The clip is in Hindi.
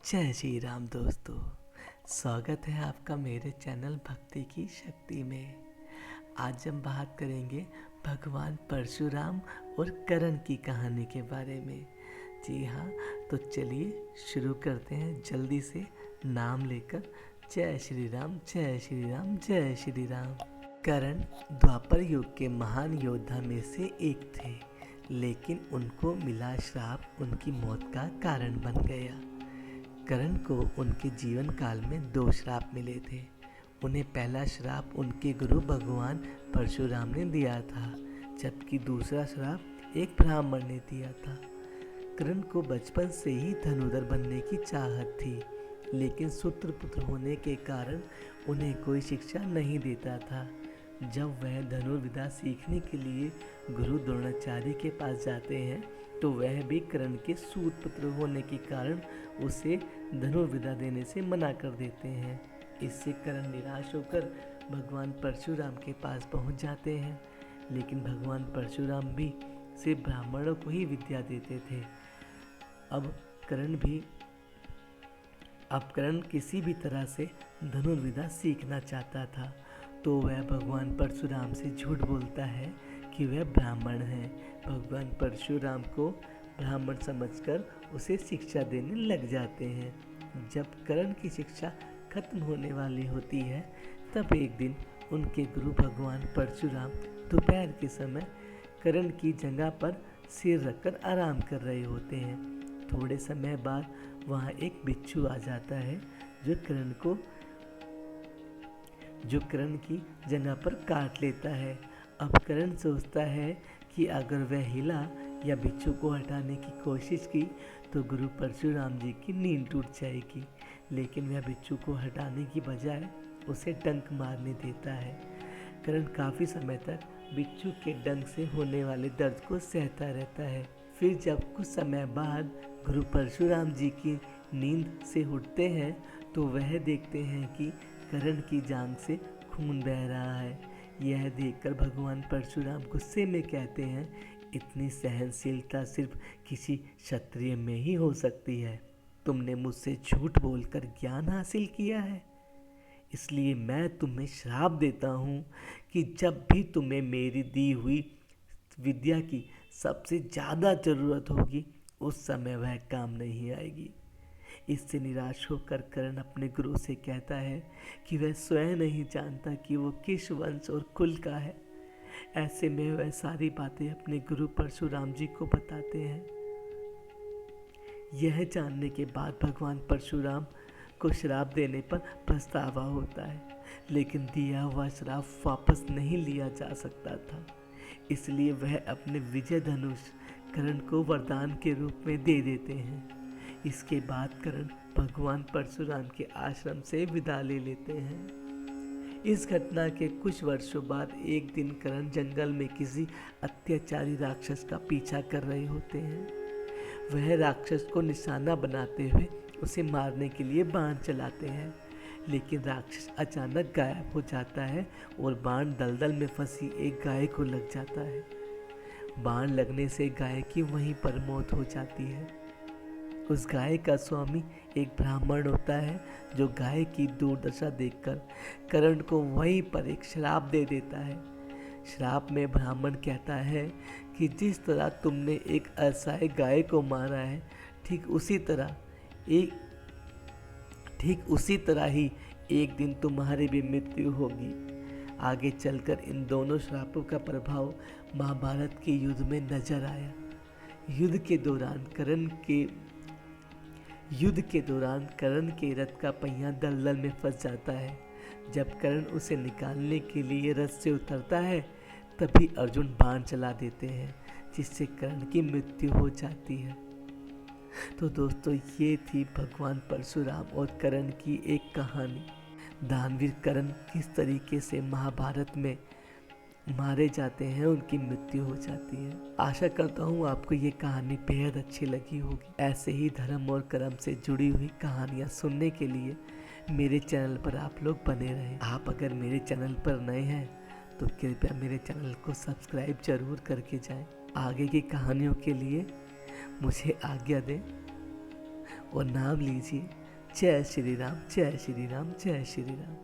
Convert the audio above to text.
जय श्री राम दोस्तों। स्वागत है आपका मेरे चैनल भक्ति की शक्ति में। आज हम बात करेंगे भगवान परशुराम और कर्ण की कहानी के बारे में। जी हाँ, तो चलिए शुरू करते हैं जल्दी से नाम लेकर। जय श्री राम, जय श्री राम, जय श्री राम। कर्ण द्वापर युग के महान योद्धा में से एक थे, लेकिन उनको मिला श्राप उनकी मौत का कारण बन गया। कर्ण को उनके जीवन काल में 2 श्राप मिले थे। उन्हें पहला श्राप उनके गुरु भगवान परशुराम ने दिया था, जबकि दूसरा श्राप एक ब्राह्मण ने दिया था। कर्ण को बचपन से ही धनुर्धर बनने की चाहत थी, लेकिन सूत्रपुत्र होने के कारण उन्हें कोई शिक्षा नहीं देता था। जब वह धनुर्विद्या सीखने के लिए गुरु द्रोणाचार्य के पास जाते हैं, तो वह भी कर्ण के सूतपुत्र होने के कारण उसे धनुर्विद्या देने से मना कर देते हैं। इससे कर्ण निराश होकर भगवान परशुराम के पास पहुंच जाते हैं, लेकिन भगवान परशुराम भी सिर्फ ब्राह्मणों को ही विद्या देते थे। अब कर्ण किसी भी तरह से धनुर्विद्या सीखना चाहता था, तो वह भगवान परशुराम से झूठ बोलता है कि वह ब्राह्मण है। भगवान परशुराम को ब्राह्मण समझकर उसे शिक्षा देने लग जाते हैं। जब कर्ण की शिक्षा खत्म होने वाली होती है, तब एक दिन उनके गुरु भगवान परशुराम दोपहर के समय कर्ण की जगह पर सिर रखकर आराम कर रहे होते हैं। थोड़े समय बाद वहाँ एक बिच्छू आ जाता है, जो कर्ण की जगह पर काट लेता है। अब कर्ण सोचता है कि अगर वह हिला या बिच्छू को हटाने की कोशिश की तो गुरु परशुराम जी की नींद टूट जाएगी, लेकिन वह बिच्छू को हटाने की बजाय उसे डंक मारने देता है। कर्ण काफ़ी समय तक बिच्छू के डंक से होने वाले दर्द को सहता रहता है। फिर जब कुछ समय बाद गुरु परशुराम जी की नींद से उठते हैं, तो वह देखते हैं कि कर्ण की जांघ से खून बह रहा है। यह देखकर भगवान परशुराम गुस्से में कहते हैं, इतनी सहनशीलता सिर्फ किसी क्षत्रिय में ही हो सकती है। तुमने मुझसे झूठ बोलकर ज्ञान हासिल किया है, इसलिए मैं तुम्हें श्राप देता हूँ कि जब भी तुम्हें मेरी दी हुई विद्या की सबसे ज़्यादा ज़रूरत होगी, उस समय वह काम नहीं आएगी। इससे निराश होकर कर्ण अपने गुरु से कहता है कि वह स्वयं नहीं जानता कि वो किस वंश और कुल का है। ऐसे में वह सारी बातें अपने गुरु परशुराम जी को बताते हैं। यह जानने के बाद भगवान परशुराम को श्राप देने पर पछतावा होता है, लेकिन दिया हुआ श्राप वापस नहीं लिया जा सकता था। इसलिए वह अपने विजय धनुष कर्ण को वरदान के रूप में दे देते हैं। इसके बाद कर्ण भगवान परशुराम के आश्रम से विदा ले लेते हैं। इस घटना के कुछ वर्षों बाद एक दिन कर्ण जंगल में किसी अत्याचारी राक्षस का पीछा कर रहे होते हैं। वह राक्षस को निशाना बनाते हुए उसे मारने के लिए बाण चलाते हैं, लेकिन राक्षस अचानक गायब हो जाता है और बाण दलदल में फंसी एक गाय को लग जाता है। बाण लगने से गाय की वहीं पर मौत हो जाती है। उस गाय का स्वामी एक ब्राह्मण होता है, जो गाय की दुर्दशा देखकर कर्ण को वहीं पर एक श्राप दे देता है। श्राप में ब्राह्मण कहता है कि जिस तरह तुमने एक असहाय गाय को मारा है, ठीक उसी तरह ही एक दिन तुम्हारी भी मृत्यु होगी। आगे चलकर इन दोनों श्रापों का प्रभाव महाभारत के युद्ध में नजर आया। युद्ध के दौरान कर्ण के रथ का पहिया दलदल में फंस जाता है। जब कर्ण उसे निकालने के लिए रथ से उतरता है, तभी अर्जुन बाण चला देते हैं, जिससे कर्ण की मृत्यु हो जाती है। तो दोस्तों, ये थी भगवान परशुराम और कर्ण की एक कहानी। दानवीर कर्ण किस तरीके से महाभारत में मारे जाते हैं, उनकी मृत्यु हो जाती है। आशा करता हूँ आपको ये कहानी बेहद अच्छी लगी होगी। ऐसे ही धर्म और कर्म से जुड़ी हुई कहानियाँ सुनने के लिए मेरे चैनल पर आप लोग बने रहें। आप अगर मेरे चैनल पर नए हैं तो कृपया मेरे चैनल को सब्सक्राइब जरूर करके जाएं। आगे की कहानियों के लिए मुझे आज्ञा दें। और नाम लीजिए। जय श्री राम, जय श्री राम, जय श्री राम।